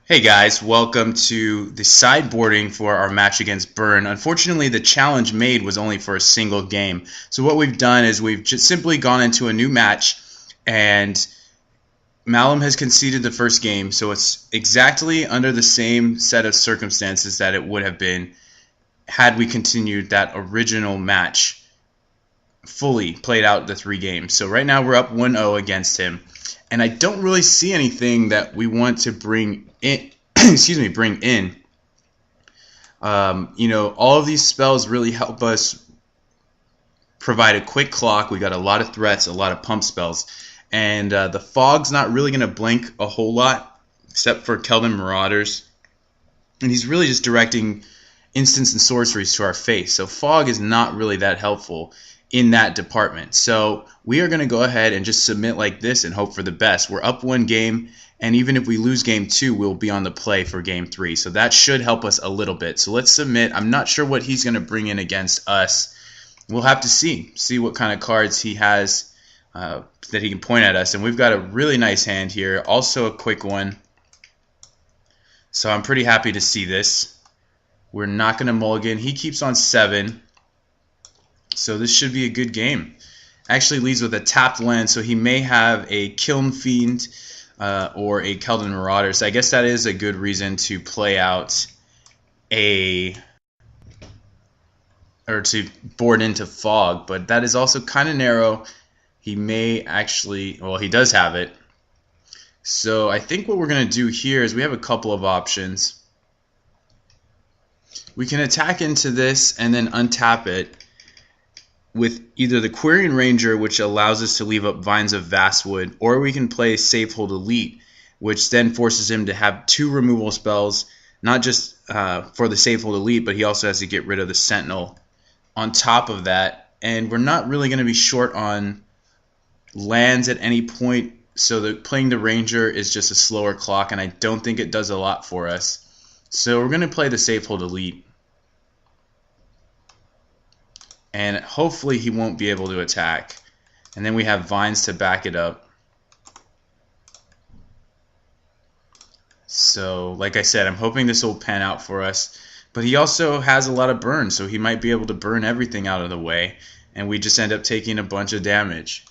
Hey guys, welcome to the sideboarding for our match against Burn. Unfortunately, the challenge made was only for a single game. So what we've done is we've just simply gone into a new match, and Malum has conceded the first game, so it's exactly under the same set of circumstances that it would have been had we continued that original match fully played out the 3 games. So right now we're up 1-0 against him. And I don't really see anything that we want to bring in. Bring in. All of these spells really help us provide a quick clock. We got a lot of threats, a lot of pump spells, and the fog's not really going to blink a whole lot, except for Keldon Marauders, and he's really just directing instants and sorceries to our face. So fog is not really that helpful in that department. So we are going to go ahead and just submit like this and hope for the best. We're up 1 game, and even if we lose game 2, we'll be on the play for game 3. So that should help us a little bit. So let's submit. I'm not sure what he's going to bring in against us. We'll have to see what kind of cards he has that he can point at us. And we've got a really nice hand here, also a quick one. So I'm pretty happy to see this. We're not going to mulligan. He keeps on 7. So this should be a good game. Actually leads with a tapped land, so he may have a Kiln Fiend or a Keldon Marauder. So I guess that is a good reason to play out to board into Fog, but that is also kind of narrow. He may actually, well, he does have it. So I think what we're going to do here is we have a couple of options. We can attack into this and then untap it with either the Quirion Ranger, which allows us to leave up Vines of Vastwood, or we can play Safehold Elite, which then forces him to have 2 removal spells, not just for the Safehold Elite, but he also has to get rid of the Sentinel on top of that. And we're not really going to be short on lands at any point, so playing the Ranger is just a slower clock, and I don't think it does a lot for us. So we're going to play the Safehold Elite. And hopefully he won't be able to attack. And then we have Vines to back it up. So, like I said, I'm hoping this will pan out for us. But he also has a lot of burn, so he might be able to burn everything out of the way. And we just end up taking a bunch of damage.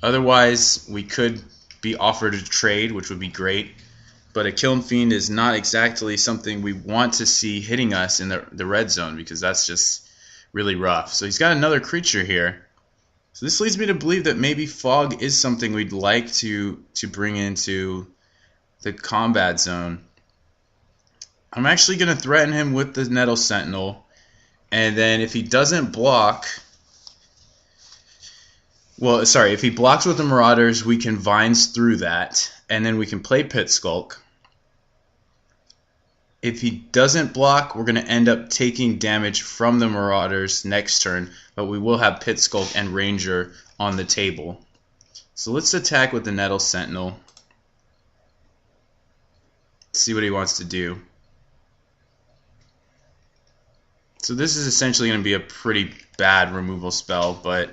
Otherwise, we could be offered a trade, which would be great. But a Kiln Fiend is not exactly something we want to see hitting us in the red zone, because that's just really rough. So he's got another creature here. So this leads me to believe that maybe Fog is something we'd like to bring into the combat zone. I'm actually going to threaten him with the Nettle Sentinel. And then if he doesn't block... Well, sorry, if he blocks with the Marauders, we can Vines through that. And then we can play Pit Skulk. If he doesn't block, we're going to end up taking damage from the Marauders next turn, but we will have Pit Skulk and Ranger on the table. So let's attack with the Nettle Sentinel. See what he wants to do. So this is essentially going to be a pretty bad removal spell, but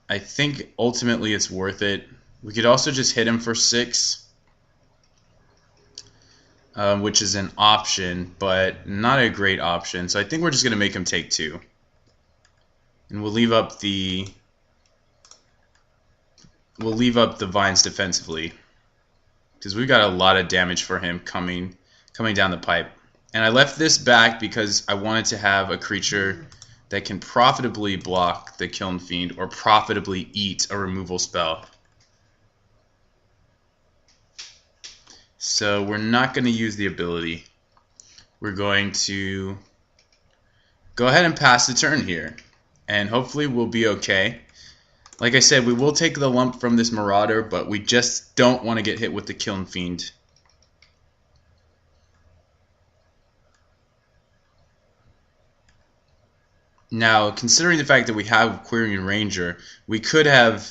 I think ultimately it's worth it. We could also just hit him for 6. Which is an option, but not a great option. So I think we're just going to make him take 2. And we'll leave up the Vines defensively, because we've got a lot of damage for him coming down the pipe. And I left this back because I wanted to have a creature that can profitably block the Kiln Fiend or profitably eat a removal spell. So we're not going to use the ability. We're going to go ahead and pass the turn here. And hopefully we'll be okay. Like I said, we will take the lump from this Marauder, but we just don't want to get hit with the Kiln Fiend. Now, considering the fact that we have Quirion Ranger, we could have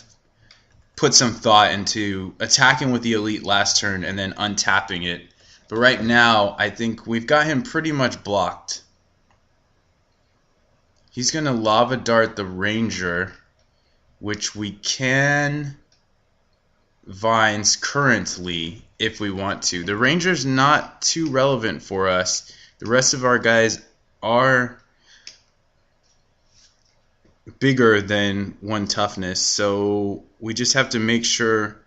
put some thought into attacking with the Elite last turn and then untapping it. But right now, I think we've got him pretty much blocked. He's going to Lava Dart the Ranger, which we can Vines currently if we want to. The Ranger's not too relevant for us. The rest of our guys are bigger than 1 toughness, so we just have to make sure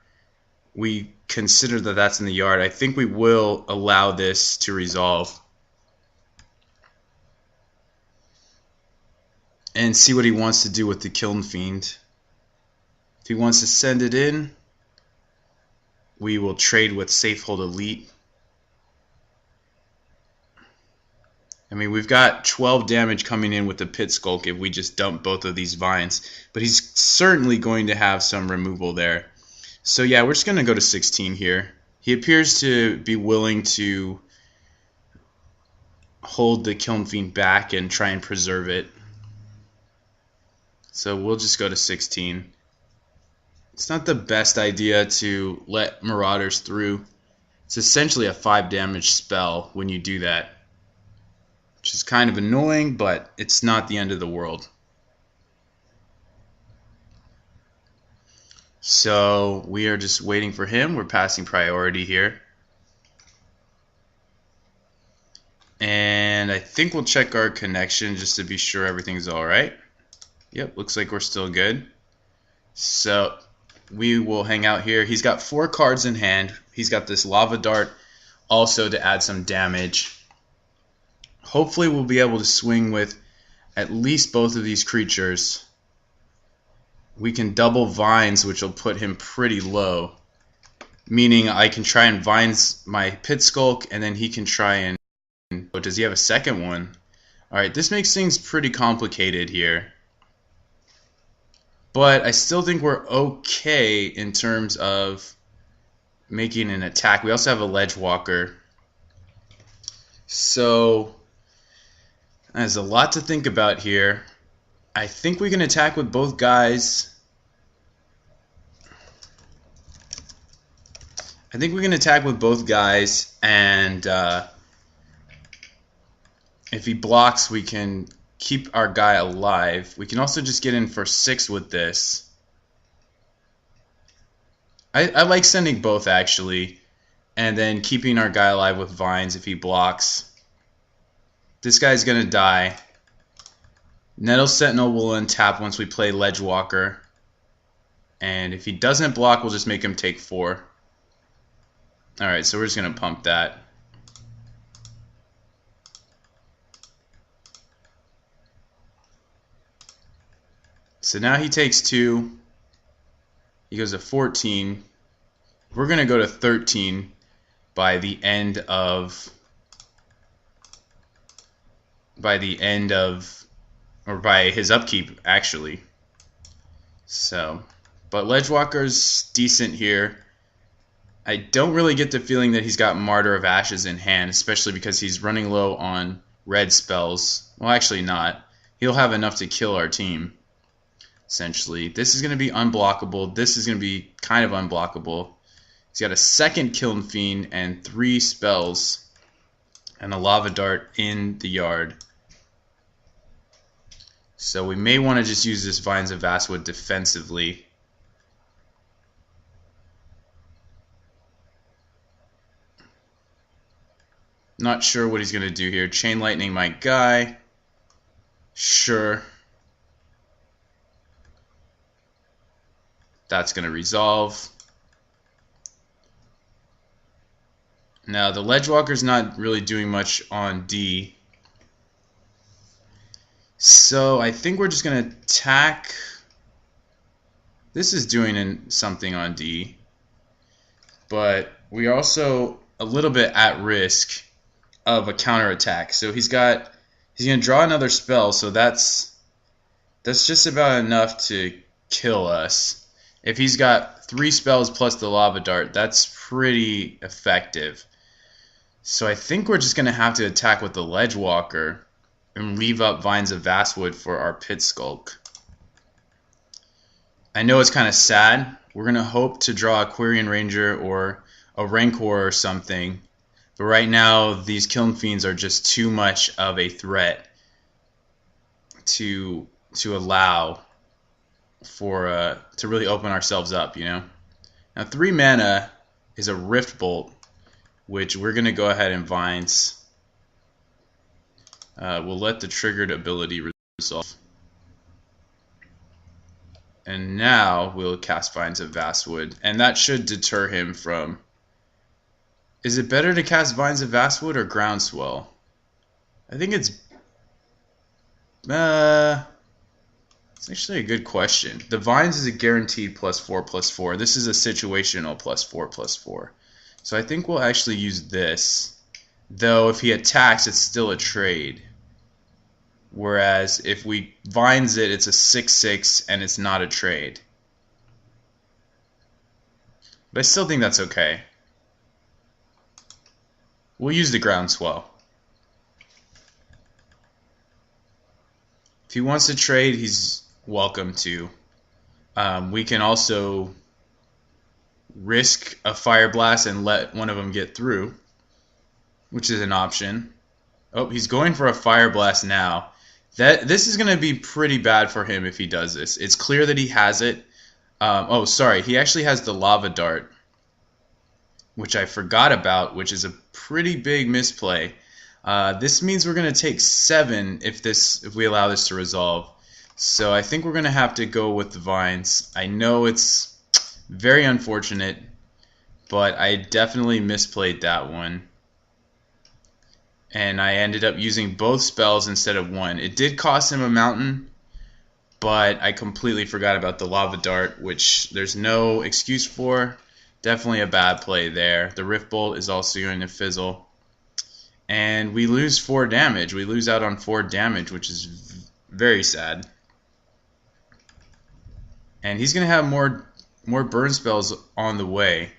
we consider that that's in the yard. I think we will allow this to resolve and see what he wants to do with the Kiln Fiend. If he wants to send it in, we will trade with Safehold Elite. I mean, we've got 12 damage coming in with the Pit Skulk if we just dump both of these vines. But he's certainly going to have some removal there. So yeah, we're just going to go to 16 here. He appears to be willing to hold the Kiln Fiend back and try and preserve it. So we'll just go to 16. It's not the best idea to let Marauders through. It's essentially a 5 damage spell when you do that, which is kind of annoying, but it's not the end of the world. So we are just waiting for him. We're passing priority here. And I think we'll check our connection just to be sure everything's alright. Yep, looks like we're still good. So we will hang out here. He's got 4 cards in hand. He's got this Lava Dart also to add some damage. Hopefully we'll be able to swing with at least both of these creatures. We can double Vines, which will put him pretty low. Meaning I can try and Vines my Pit Skulk, and then he can try and... Oh, does he have a second one? Alright, this makes things pretty complicated here. But I still think we're okay in terms of making an attack. We also have a Ledge Walker. So there's a lot to think about here. I think we can attack with both guys. And if he blocks, we can keep our guy alive. We can also just get in for 6 with this. I like sending both, actually, and then keeping our guy alive with Vines if he blocks. This guy's gonna die. Nettle Sentinel will untap once we play Ledge Walker. And if he doesn't block, we'll just make him take 4. Alright, so we're just gonna pump that. So now he takes 2. He goes to 14. We're gonna go to 13 by the end of or by his upkeep, actually. So, but Ledgewalker's decent here. I don't really get the feeling that he's got Martyr of Ashes in hand, especially because he's running low on red spells. Well, actually not. He'll have enough to kill our team, essentially. This is going to be unblockable. This is going to be kind of unblockable. He's got a second Kiln Fiend and 3 spells and a Lava Dart in the yard. So we may want to just use this Vines of Vastwood defensively. Not sure what he's going to do here. Chain Lightning my guy. Sure. That's going to resolve. Now the Ledgewalker's not really doing much on D. So I think we're just going to attack. This is doing something on D. But we are also a little bit at risk of a counterattack. So he's going to draw another spell, so that's just about enough to kill us. If he's got 3 spells plus the Lava Dart, that's pretty effective. So I think we're just going to have to attack with the Ledgewalker and leave up Vines of Vastwood for our Pit Skulk. I know it's kind of sad. We're going to hope to draw a Quirion Ranger or a Rancor or something. But right now, these Kiln Fiends are just too much of a threat to allow for to really open ourselves up, you know. Now 3 mana is a Rift Bolt, which we're going to go ahead and Vines. We'll let the triggered ability resolve. And now we'll cast Vines of Vastwood, and that should deter him from... Is it better to cast Vines of Vastwood or Groundswell? I think it's actually a good question. The Vines is a guaranteed +4/+4. This is a situational +4/+4. So I think we'll actually use this. Though if he attacks, it's still a trade. Whereas if we Vines it, it's a 6/6 and it's not a trade. But I still think that's okay. We'll use the Groundswell. If he wants to trade, he's welcome to. We can also risk a Fire Blast and let one of them get through, which is an option. Oh, he's going for a Fire Blast now. This is going to be pretty bad for him if he does this. It's clear that he has it. Oh, sorry. He actually has the Lava Dart, which I forgot about, which is a pretty big misplay. This means we're going to take 7 if we allow this to resolve. So I think we're going to have to go with the Vines. I know it's very unfortunate, but I definitely misplayed that one. And I ended up using both spells instead of one. It did cost him a mountain, but I completely forgot about the Lava Dart, which there's no excuse for. Definitely a bad play there. The Rift Bolt is also going to fizzle. And we lose 4 damage. We lose out on 4 damage, which is very sad. And he's going to have more burn spells on the way.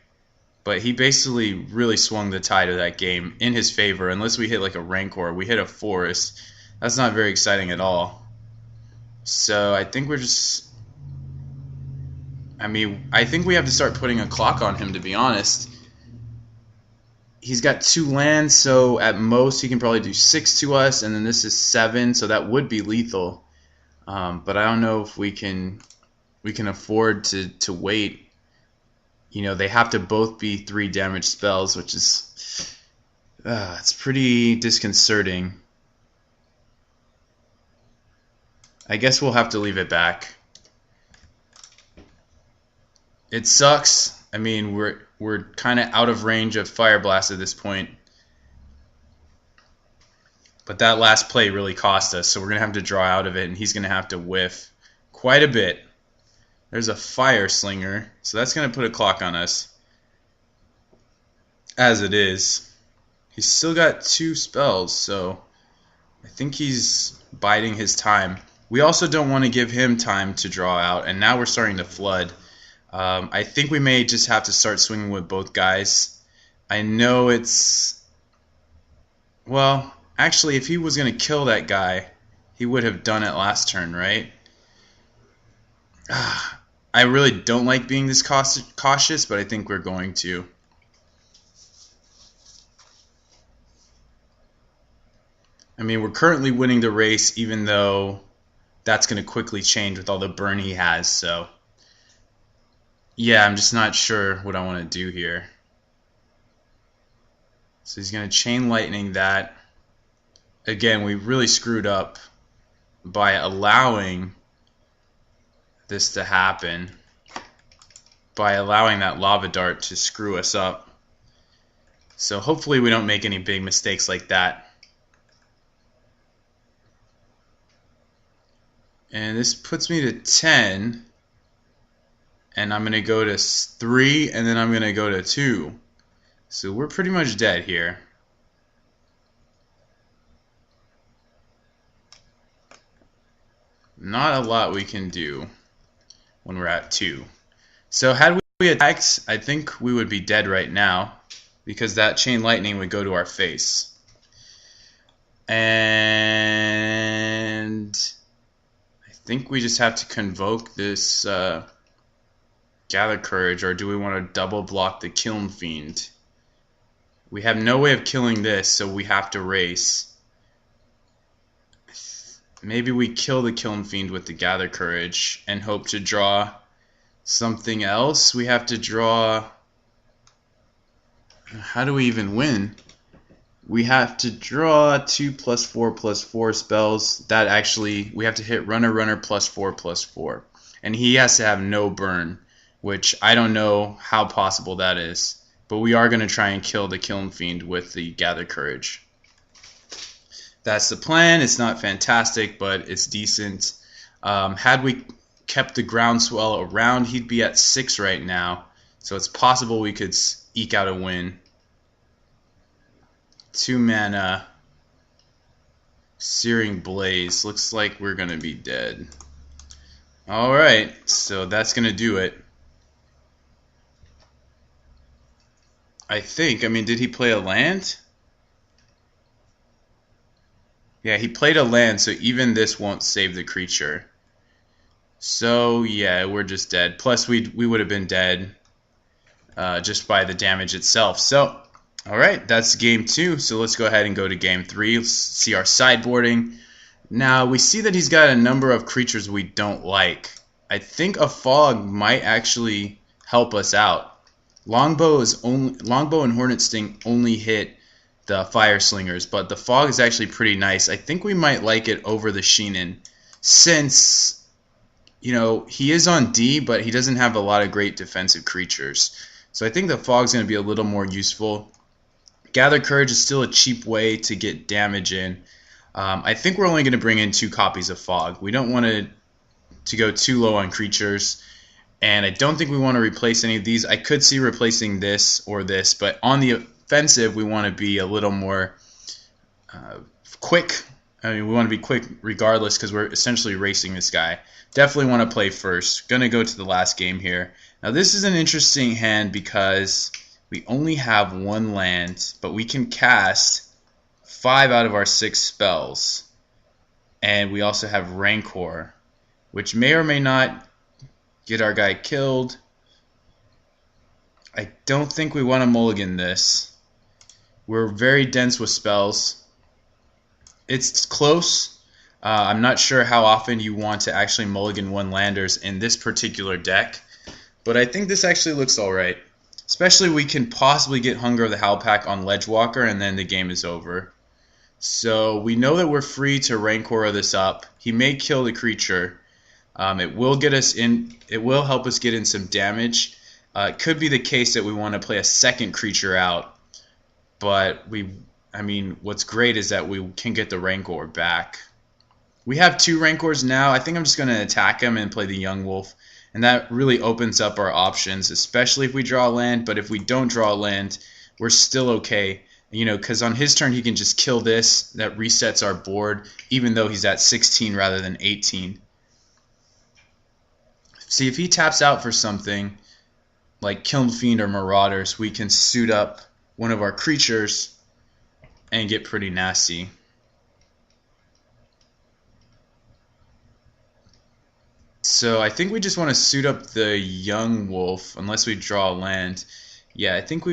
But he basically really swung the tide of that game in his favor. Unless we hit like a Rancor. We hit a Forest. That's not very exciting at all. So I think we're just... I think we have to start putting a clock on him, to be honest. He's got 2 lands, so at most he can probably do 6 to us, and then this is 7, so that would be lethal. But I don't know if we can afford to wait. You know, they have to both be 3 damage spells, which is it's pretty disconcerting. I guess we'll have to leave it back. It sucks. I mean, we're kind of out of range of Fire Blast at this point. But that last play really cost us, so we're going to have to draw out of it, and he's going to have to whiff quite a bit. There's a Fire Slinger, so that's going to put a clock on us. As it is. He's still got 2 spells, so I think he's biding his time. We also don't want to give him time to draw out, and now we're starting to flood. I think we may just have to start swinging with both guys. I know it's... Well, actually, if he was going to kill that guy, he would have done it last turn, right? I really don't like being this cautious, but I think we're going to. I mean, we're currently winning the race, even though that's going to quickly change with all the burn he has, so... Yeah, I'm just not sure what I want to do here. So he's going to Chain Lightning that. Again, we really screwed up by allowing this to happen. By allowing that Lava Dart to screw us up. So hopefully we don't make any big mistakes like that. And this puts me to 10. And I'm going to go to 3, and then I'm going to go to 2. So we're pretty much dead here. Not a lot we can do when we're at 2. So had we attacked, I think we would be dead right now, because that Chain Lightning would go to our face. And I think we just have to convoke this... Gather Courage, or do we want to double block the Kiln Fiend? We have no way of killing this, so we have to race. Maybe we kill the Kiln Fiend with the Gather Courage and hope to draw something else. We have to draw... How do we even win? We have to draw 2+4/+4 spells. That actually, we have to hit runner, runner, +4/+4. And he has to have no burn, which I don't know how possible that is. But we are going to try and kill the Kiln Fiend with the Gather Courage. That's the plan. It's not fantastic, but it's decent. Had we kept the Groundswell around, he'd be at 6 right now. So it's possible we could eke out a win. 2 mana Searing Blaze. Looks like we're going to be dead. Alright, so that's going to do it. I think. I mean, did he play a land? Yeah, he played a land, so even this won't save the creature. So, yeah, we're just dead. Plus, we would have been dead just by the damage itself. So, alright, that's game 2. So let's go ahead and go to game 3. Let's see our sideboarding. Now, we see that he's got a number of creatures we don't like. I think a Fog might actually help us out. Longbow and Hornet Sting only hit the Fire Slingers, but the Fog is actually pretty nice. I think we might like it over the Sheenan, since, you know, he is on D, but he doesn't have a lot of great defensive creatures. So I think the Fog's going to be a little more useful. Gather Courage is still a cheap way to get damage in. I think we're only going to bring in 2 copies of Fog. We don't want to go too low on creatures. And I don't think we want to replace any of these. I could see replacing this or this, but on the offensive, we want to be a little more quick. I mean, we want to be quick regardless because we're essentially racing this guy. Definitely want to play first. Going to go to the last game here. Now, this is an interesting hand because we only have 1 land, but we can cast 5 out of our 6 spells. And we also have Rancor, which may or may not get our guy killed. I don't think we want to mulligan this. We're very dense with spells. It's close. I'm not sure how often you want to actually mulligan 1 landers in this particular deck, but I think this actually looks alright. Especially we can possibly get Hunger of the Howlpack on Ledgewalker and then the game is over. So we know that we're free to Rancor this up. He may kill the creature. It will get us in. It will help us get in some damage. It could be the case that we want to play a second creature out, but I mean, what's great is that we can get the Rancor back. We have 2 Rancors now. I think I'm just going to attack him and play the Young Wolf, and that really opens up our options, especially if we draw a land. But if we don't draw a land, we're still okay. You know, because on his turn he can just kill this. That resets our board, even though he's at 16 rather than 18. See, if he taps out for something like Kiln Fiend or Marauders, we can suit up one of our creatures and get pretty nasty. So I think we just want to suit up the Young Wolf unless we draw a land. Yeah, I think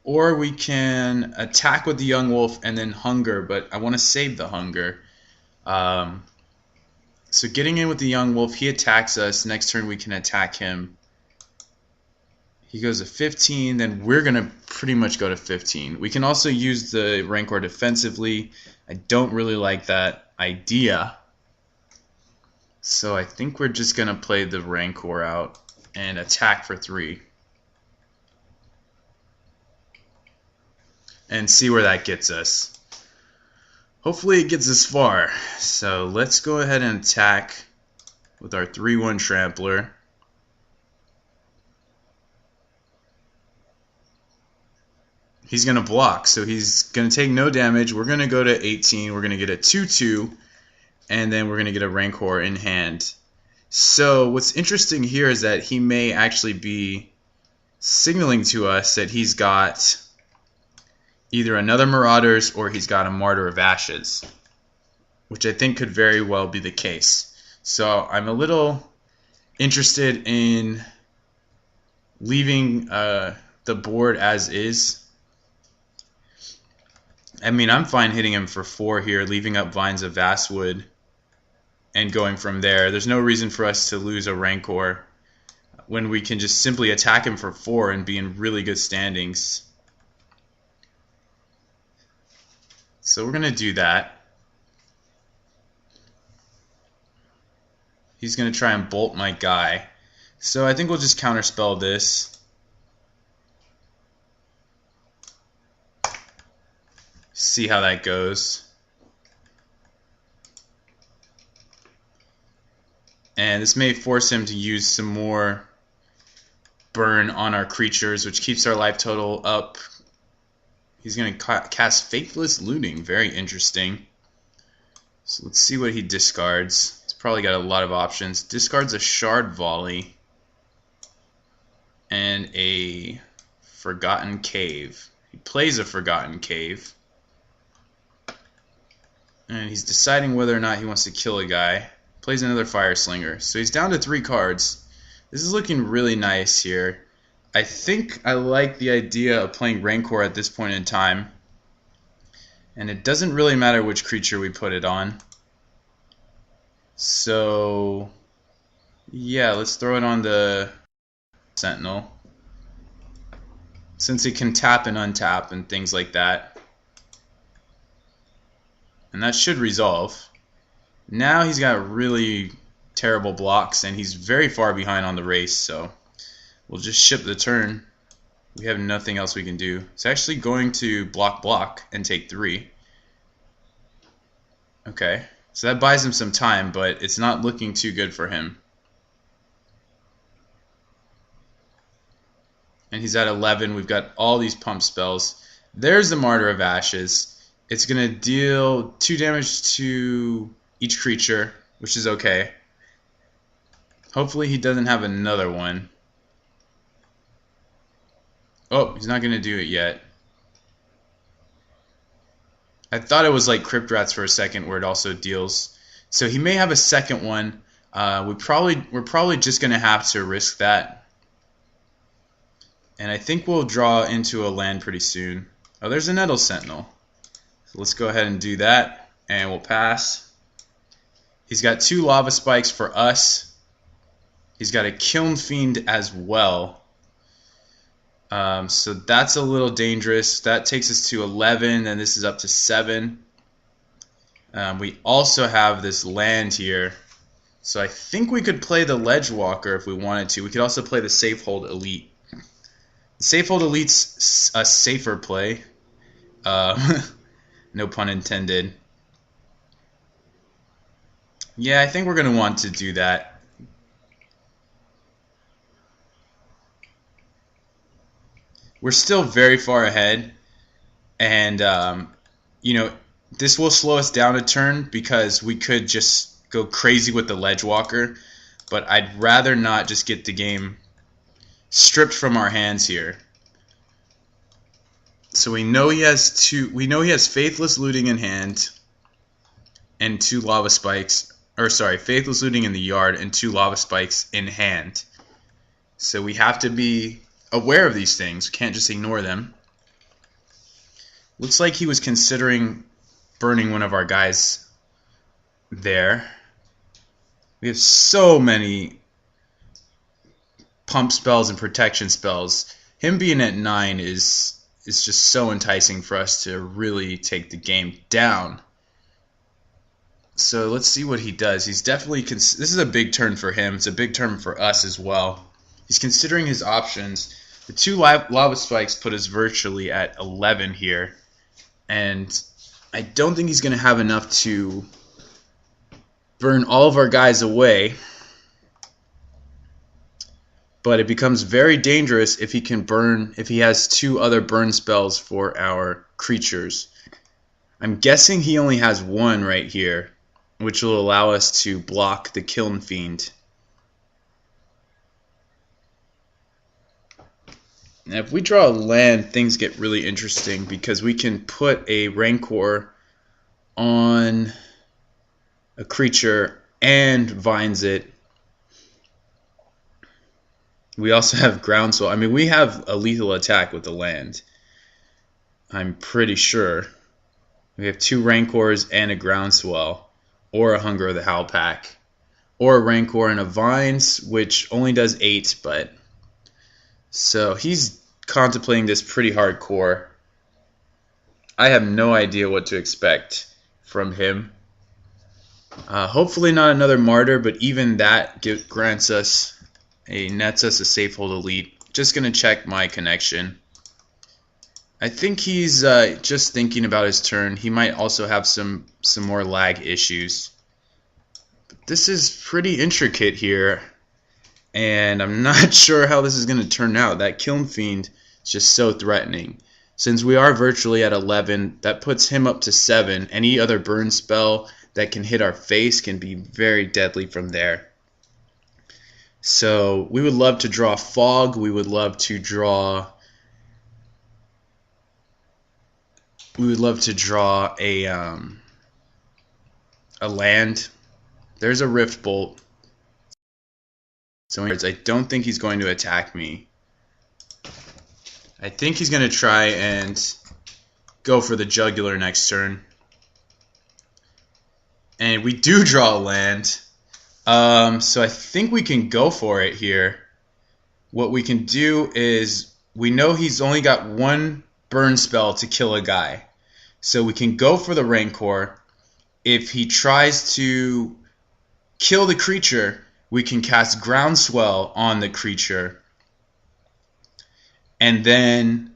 or we can attack with the Young Wolf and then Hunger, but I want to save the Hunger. So getting in with the Young Wolf, he attacks us. Next turn we can attack him. He goes to 15, then we're going to pretty much go to 15. We can also use the Rancor defensively. I don't really like that idea. So I think we're just going to play the Rancor out and attack for 3. And see where that gets us. Hopefully it gets us far. So let's go ahead and attack with our 3/1 Trampler. He's going to block, so he's going to take no damage. We're going to go to 18. We're going to get a 2/2, and then we're going to get a Rancor in hand. So what's interesting here is that he may actually be signaling to us that he's got either another Marauders or he's got a Martyr of Ashes, which I think could very well be the case. So I'm a little interested in leaving the board as is. I mean, I'm fine hitting him for 4 here, leaving up Vines of Vastwood and going from there. There's no reason for us to lose a Rancor. when we can just simply attack him for 4 and be in really good standings. So we're going to do that. He's going to try and bolt my guy. So I think we'll just counterspell this. See how that goes. And this may force him to use some more burn on our creatures, which keeps our life total up. He's going to cast Faithless Looting. Very interesting. So let's see what he discards. He's probably got a lot of options. Discards a Shard Volley and a Forgotten Cave. He plays a Forgotten Cave. And he's deciding whether or not he wants to kill a guy. Plays another Fire Slinger. So he's down to 3 cards. This is looking really nice here. I think I like the idea of playing Rancor at this point in time. And it doesn't really matter which creature we put it on. So, yeah, let's throw it on the Sentinel. Since it can tap and untap and things like that. And that should resolve. Now he's got really terrible blocks and he's very far behind on the race, so we'll just ship the turn. We have nothing else we can do. It's actually going to block and take 3. Okay, so that buys him some time, but it's not looking too good for him. And he's at 11. We've got all these pump spells. There's the Martyr of Ashes. It's going to deal 2 damage to each creature, which is okay. Hopefully he doesn't have another one. Oh, he's not going to do it yet. I thought it was like Crypt Rats for a second where it also deals. So he may have a second one. We're probably just going to have to risk that. And I think we'll draw into a land pretty soon. Oh, there's a Nettle Sentinel. So let's go ahead and do that. And we'll pass. He's got 2 Lava Spikes for us. He's got a Kiln Fiend as well. So that's a little dangerous. That takes us to 11, and this is up to 7. We also have this land here. So I think we could play the Ledgewalker if we wanted to. We could also play the Safehold Elite. The Safehold Elite's a safer play. No pun intended. Yeah, I think we're going to want to do that. We're still very far ahead, and you know, this will slow us down a turn because we could just go crazy with the Ledgewalker, but I'd rather not just get the game stripped from our hands here. So we know he has 2. We know he has Faithless Looting in hand and 2 Lava Spikes. Or sorry, Faithless Looting in the yard and 2 Lava Spikes in hand. So we have to be aware of these things. We can't just ignore them. Looks like he was considering burning one of our guys there. We have so many pump spells and protection spells. Him being at 9 is just so enticing for us to really take the game down. So let's see what he does. He's definitely this is a big turn for him. It's a big turn for us as well. He's considering his options. The 2 Lava Spikes put us virtually at 11 here, and I don't think he's going to have enough to burn all of our guys away. But it becomes very dangerous if he can burn, if he has 2 other burn spells for our creatures. I'm guessing he only has 1 right here, which will allow us to block the Kiln Fiend. Now, if we draw a land, things get really interesting because we can put a Rancor on a creature and vines it. We also have Groundswell. I mean, we have a lethal attack with the land. I'm pretty sure. We have 2 Rancors and a Groundswell, or a Hunger of the Howl Pack. or a Rancor and a Vines, which only does 8, but so he's contemplating this pretty hardcore. I have no idea what to expect from him. Hopefully not another Martyr, but even that nets us a safe hold elite. Just gonna check my connection. I think he's just thinking about his turn. He might also have some more lag issues. But this is pretty intricate here, and I'm not sure how this is going to turn out. That Kiln Fiend is just so threatening. Since we are virtually at 11, that puts him up to 7. Any other burn spell that can hit our face can be very deadly from there. So we would love to draw Fog. We would love to draw a land. There's a Rift Bolt. So I don't think he's going to attack me. I think he's going to try and go for the Jugular next turn. And we do draw a land. So I think we can go for it here. What we can do is, we know he's only got one burn spell to kill a guy. So we can go for the Rancor. If he tries to kill the creature, we can cast Groundswell on the creature. And then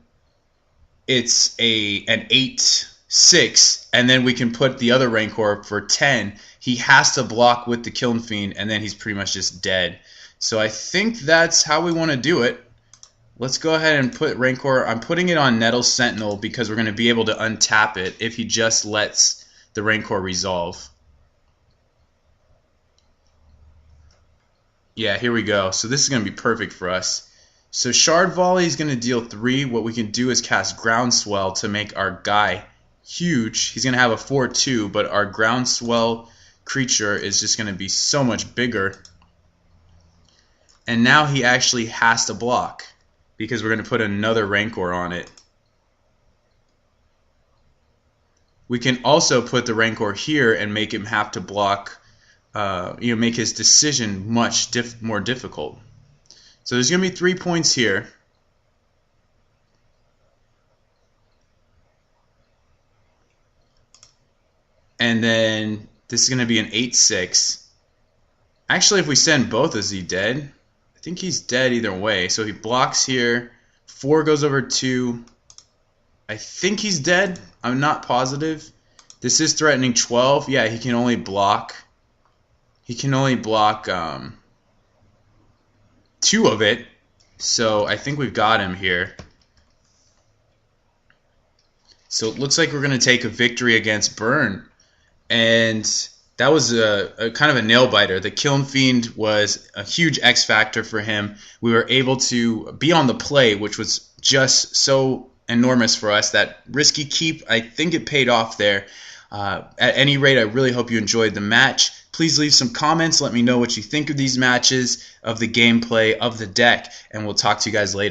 it's an 8/6, and then we can put the other Rancor for 10. He has to block with the Kiln Fiend, and then he's pretty much just dead. So I think that's how we want to do it. Let's go ahead and put Rancor. I'm putting it on Nettle Sentinel because we're going to be able to untap it if he just lets the Rancor resolve. Yeah, here we go. So this is going to be perfect for us. So Shard Volley is going to deal 3. What we can do is cast Groundswell to make our guy huge. He's going to have a 4/2, but our Groundswell creature is just going to be so much bigger. And now he actually has to block because we're going to put another Rancor on it. We can also put the Rancor here and make him have to block, make his decision much more difficult. So there's going to be 3 points here. And then this is going to be an 8/6. Actually, if we send both, is he dead? I think he's dead either way. So he blocks here. 4 goes over 2. I think he's dead. I'm not positive. This is threatening 12. Yeah, he can only block. He can only block 2 of it. So I think we've got him here. So it looks like we're going to take a victory against Burn. And that was a kind of a nail biter. The Kiln Fiend was a huge X factor for him. We were able to be on the play, which was just so enormous for us. That risky keep, I think it paid off there. At any rate, I really hope you enjoyed the match. Please leave some comments. Let me know what you think of these matches, of the gameplay, of the deck, and we'll talk to you guys later.